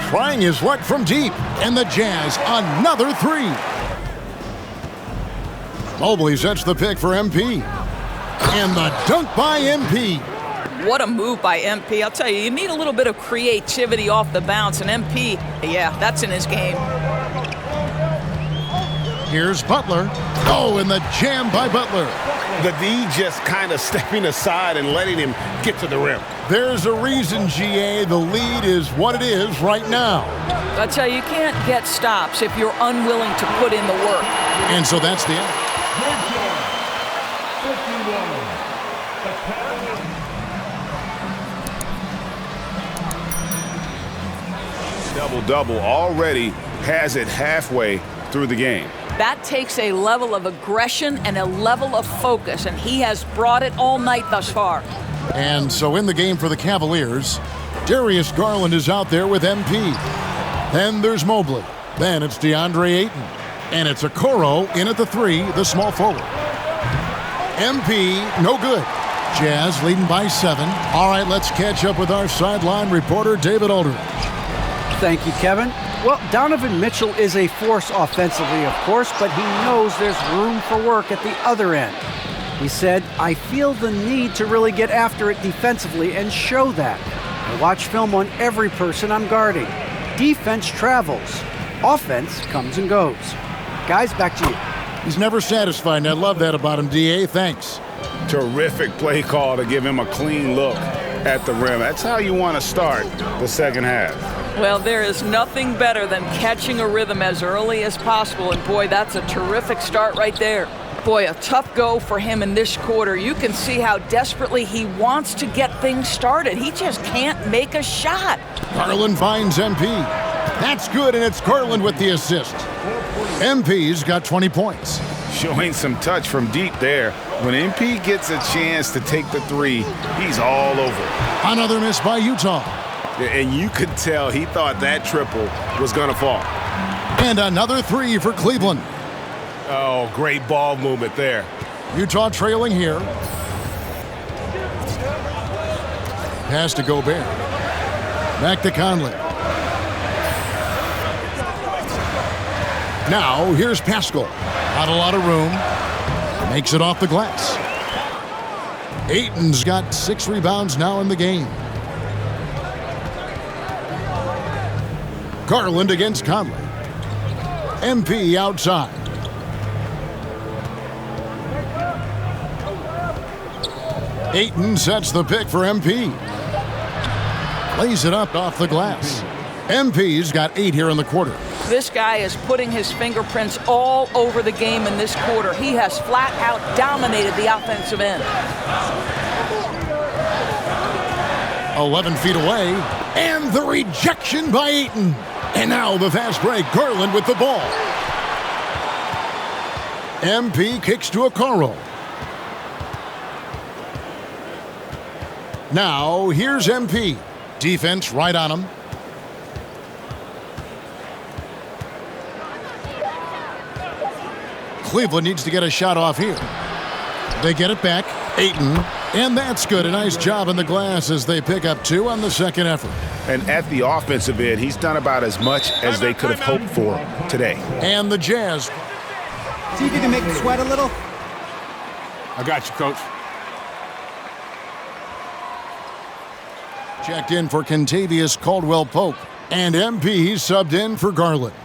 Trying his luck from deep. And the Jazz, another 3. Mobley sets the pick for MP. And the dunk by MP. What a move by MP. I'll tell you, you need a little bit of creativity off the bounce. And MP, yeah, that's in his game. Here's Butler. Oh, and the jam by Butler. The D just kind of stepping aside and letting him get to the rim. There's a reason, GA. The lead is what it is right now. I tell you, you can't get stops if you're unwilling to put in the work. And so that's the end. Double-double already has it halfway through the game. That takes a level of aggression and a level of focus, and he has brought it all night thus far. And so in the game for the Cavaliers, Darius Garland is out there with MP. Then there's Mobley. Then it's DeAndre Ayton. And it's Okoro in at the 3, the small forward. MP, no good. Jazz leading by 7. All right, let's catch up with our sideline reporter, David Aldridge. Thank you, Kevin. Well, Donovan Mitchell is a force offensively, of course, but he knows there's room for work at the other end. He said, I feel the need to really get after it defensively and show that. I watch film on every person I'm guarding. Defense travels. Offense comes and goes. Guys, back to you. He's never satisfied, and I love that about him, DA. Thanks. Terrific play call to give him a clean look at the rim. That's how you want to start the second half. Well, there is nothing better than catching a rhythm as early as possible, and boy, that's a terrific start right there. Boy, a tough go for him in this quarter. You can see how desperately he wants to get things started. He just can't make a shot. Garland finds MP. That's good, and it's Garland with the assist. MP's got 20 points. Showing some touch from deep there. When MP gets a chance to take the 3, he's all over. Another miss by Utah. And you could tell he thought that triple was going to fall. And another 3 for Cleveland. Oh, great ball movement there. Utah trailing here. Pass to Gobert. Back to Conley. Now, here's Pascal. Not a lot of room. Makes it off the glass. Ayton's got 6 rebounds now in the game. Garland against Conley. MP outside. Ayton sets the pick for MP. Lays it up off the glass. MP's got 8 here in the quarter. This guy is putting his fingerprints all over the game in this quarter. He has flat out dominated the offensive end. 11 feet away, and the rejection by Ayton. And now the fast break, Garland with the ball. MP kicks to Okoro. Now, here's MP. Defense right on him. Cleveland needs to get a shot off here. They get it back. Ayton. And that's good. A nice job in the glass as they pick up 2 on the second effort. And at the offensive end, he's done about as much as they could have hoped for today. And the Jazz. See if you can make him sweat a little. I got you, Coach. Checked in for Kentavious Caldwell-Pope. And MP subbed in for Garland.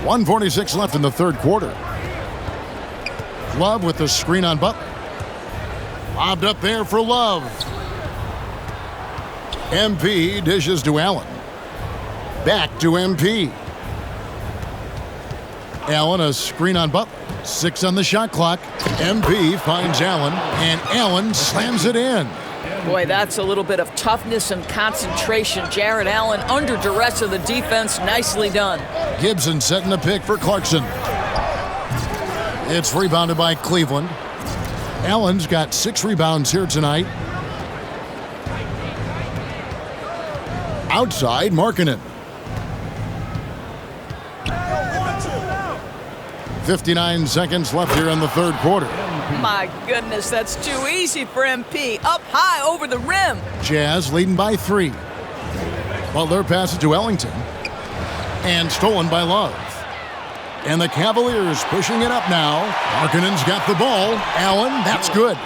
1:46 left in the third quarter. Love with the screen on Butler. Lobbed up there for Love. MP dishes to Allen. Back to MP. Allen, a screen on Butler. 6 on the shot clock. MP finds Allen, and Allen slams it in. Boy, that's a little bit of toughness and concentration. Jarrett Allen under duress of the defense. Nicely done. Gibson setting a pick for Clarkson. It's rebounded by Cleveland. Allen's got 6 rebounds here tonight. Outside, Markkanen. 59 seconds left here in the third quarter. My goodness, that's too easy for MP. Up high over the rim. Jazz leading by 3. Butler passes to Ellington. And stolen by Love. And the Cavaliers pushing it up now. Markkanen's got the ball. Allen, that's good.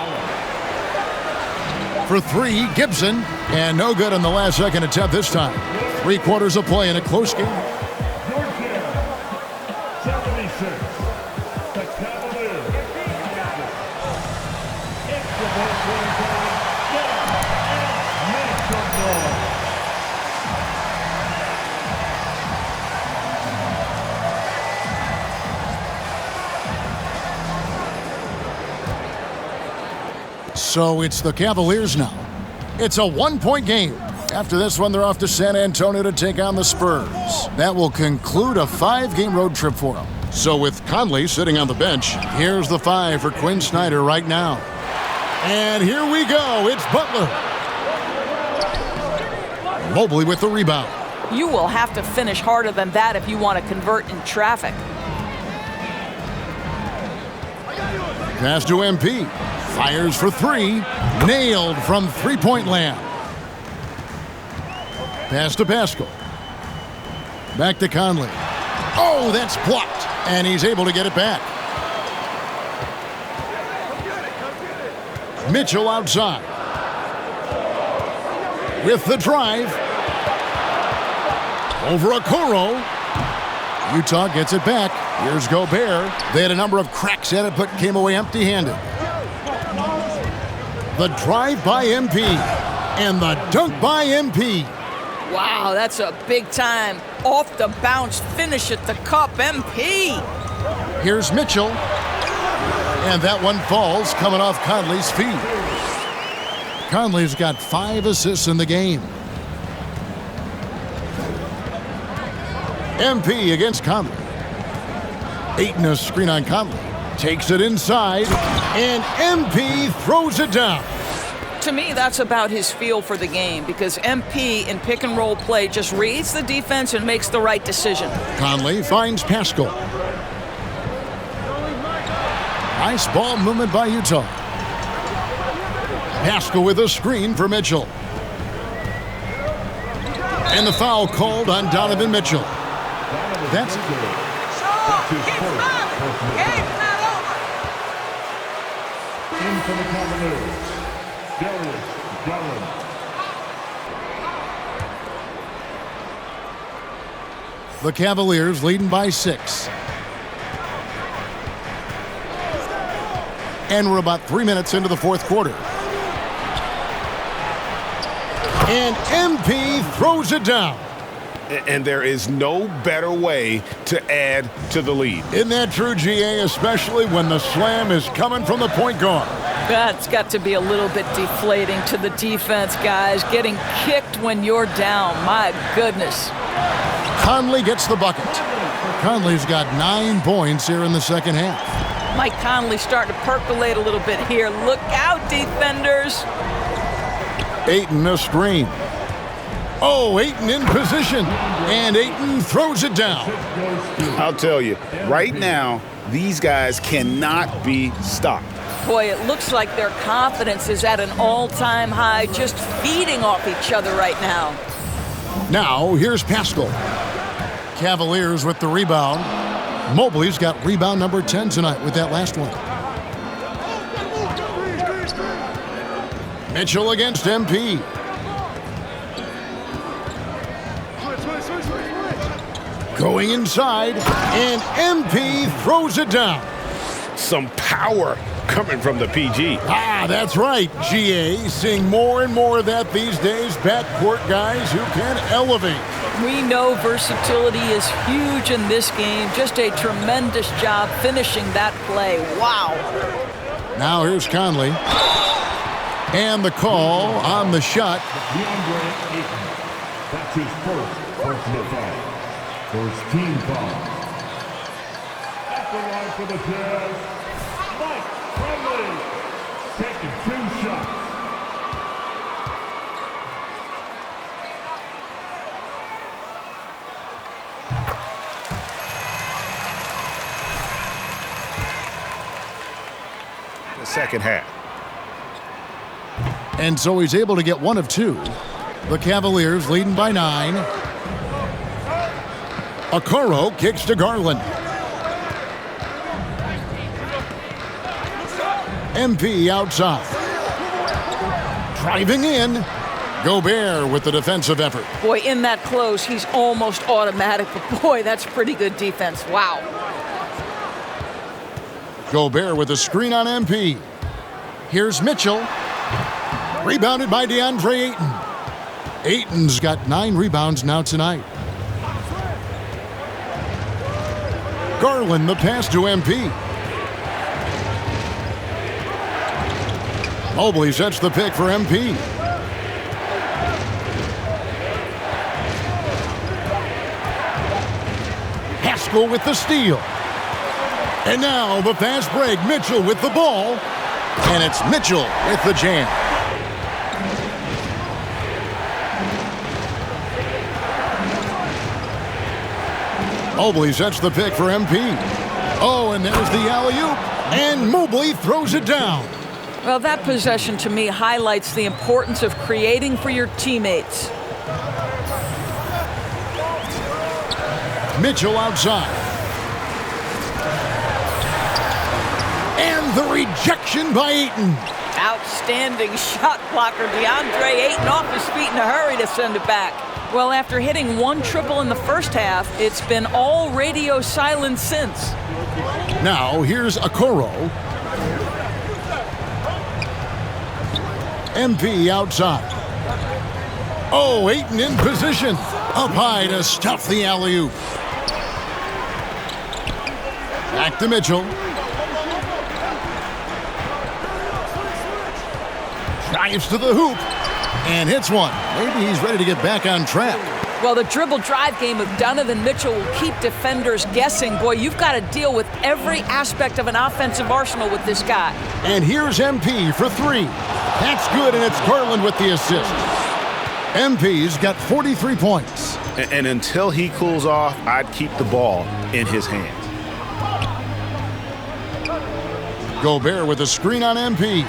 For 3, Gibson. And no good on the last second attempt this time. 3 quarters of play in a close game. So it's the Cavaliers now. It's a 1-point game. After this one, they're off to San Antonio to take on the Spurs. That will conclude a 5-game road trip for them. So with Conley sitting on the bench, here's the 5 for Quinn Snyder right now. And here we go. It's Butler. Mobley with the rebound. You will have to finish harder than that if you want to convert in traffic. Pass to MP. Fires for 3. Nailed from three-point land. Pass to Pascal. Back to Conley. Oh, that's blocked. And he's able to get it back. Mitchell outside. With the drive. Over Okoro. Utah gets it back. Here's Gobert. They had a number of cracks at it, but came away empty-handed. The drive by MP. And the dunk by MP. Wow, that's a big time. Off the bounce finish at the cup, MP. Here's Mitchell. And that one falls coming off Conley's feet. Conley's got 5 assists in the game. MP against Conley. Ayton a screen on Conley. Takes it inside. And MP throws it down. To me, that's about his feel for the game because MP in pick and roll play just reads the defense and makes the right decision. Conley finds Pascal. Nice ball movement by Utah. Pascal with a screen for Mitchell. And the foul called on Donovan Mitchell. That's Game's not over. In for the Cavaliers, Darius Garland. the Cavaliers leading by 6. And we're about 3 minutes into the fourth quarter. And MP throws it down. And there is no better way to add to the lead. Isn't that true, GA, especially when the slam is coming from the point guard? That's got to be a little bit deflating to the defense, guys. Getting kicked when you're down. My goodness. Conley gets the bucket. Conley's got 9 points here in the second half. Mike Conley starting to percolate a little bit here. Look out, defenders. Ayton a screen. Oh, Ayton in position. And Ayton throws it down. I'll tell you, right now, These guys cannot be stopped. Boy, it looks like their confidence is at an all-time high, just feeding off each other right now. Now, here's Pascal. Cavaliers with the rebound. Mobley's got rebound number 10 tonight with that last one. Mitchell against MP. Going inside, and MP throws it down. Some power coming from the PG. Ah, that's right, GA. Seeing more and more of that these days. Backcourt guys who can elevate. We know versatility is huge in this game. Just a tremendous job finishing that play. Wow. Now here's Conley. And the call on the shot. DeAndre Ayton. That's his first personal foul. First team foul. At the line for the Jazz, Mike Conley. Taking 2 shots. The second half. And so he's able to get 1 of 2. The Cavaliers leading by 9. Okoro kicks to Garland. MP outside. Driving in. Gobert with the defensive effort. Boy, in that close, he's almost automatic, but boy, that's pretty good defense. Wow. Gobert with a screen on MP. Here's Mitchell. Rebounded by DeAndre Ayton. Ayton's got 9 rebounds now tonight. Garland the pass to MP. Mobley sets the pick for MP. Pascal with the steal. And now the fast break. Mitchell with the ball. And it's Mitchell with the jam. Mobley sets the pick for MP. Oh, and there's the alley-oop. And Mobley throws it down. Well, that possession to me highlights the importance of creating for your teammates. Mitchell outside. And the rejection by Ayton. Outstanding shot blocker. DeAndre Ayton off his feet in a hurry to send it back. Well, after hitting 1 triple in the first half, it's been all radio silence since. Now, here's Okoro. MP outside. Oh, Ayton in position. Up high to stuff the alley-oop. Back to Mitchell. Drives to the hoop. And hits one. Maybe he's ready to get back on track. Well, the dribble drive game of Donovan Mitchell will keep defenders guessing. Boy, you've got to deal with every aspect of an offensive arsenal with this guy. And here's MP for 3. That's good, and it's Garland with the assist. MP's got 43 points. And until he cools off, I'd keep the ball in his hands. Gobert with a screen on MP.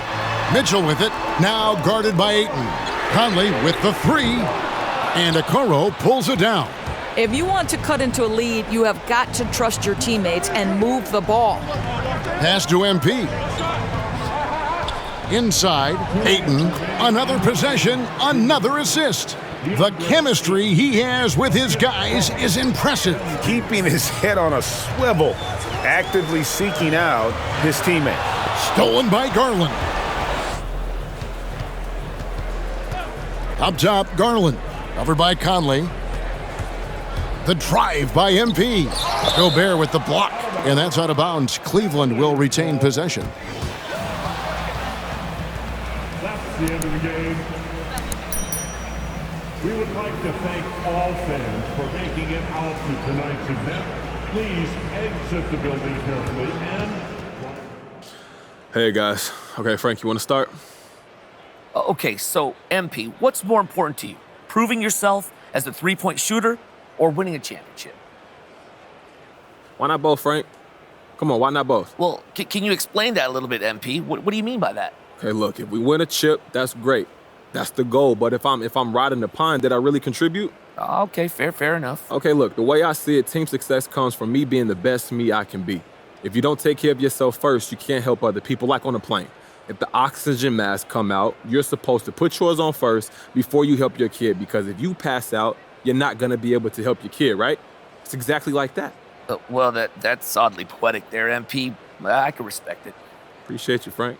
Mitchell with it, now guarded by Ayton. Conley with the 3, and Okoro pulls it down. If you want to cut into a lead, you have got to trust your teammates and move the ball. Pass to MP. Inside, Ayton, another possession, another assist. The chemistry he has with his guys is impressive. Keeping his head on a swivel, actively seeking out his teammate. Stolen by Garland. Up top, Garland. Covered by Conley. The drive by MP. Gobert with the block. And that's out of bounds. Cleveland will retain possession. That's the end of the game. We would like to thank all fans for making it out to tonight's event. Please exit the building carefully and... Hey, guys. Okay, Frank, you want to start? Okay, so, MP, what's more important to you? Proving yourself as a three-point shooter or winning a championship? Why not both, Frank? Come on, why not both? Well, can you explain that a little bit, MP? What do you mean by that? Okay, look, if we win a chip, that's great. That's the goal. But if I'm riding the pine, did I really contribute? Okay, fair enough. Okay, look, the way I see it, team success comes from me being the best me I can be. If you don't take care of yourself first, you can't help other people, like on a plane. If the oxygen mask come out, you're supposed to put yours on first before you help your kid, because if you pass out, you're not going to be able to help your kid, right? It's exactly like that. Well, that's oddly poetic there, MP. I can respect it. Appreciate you, Frank.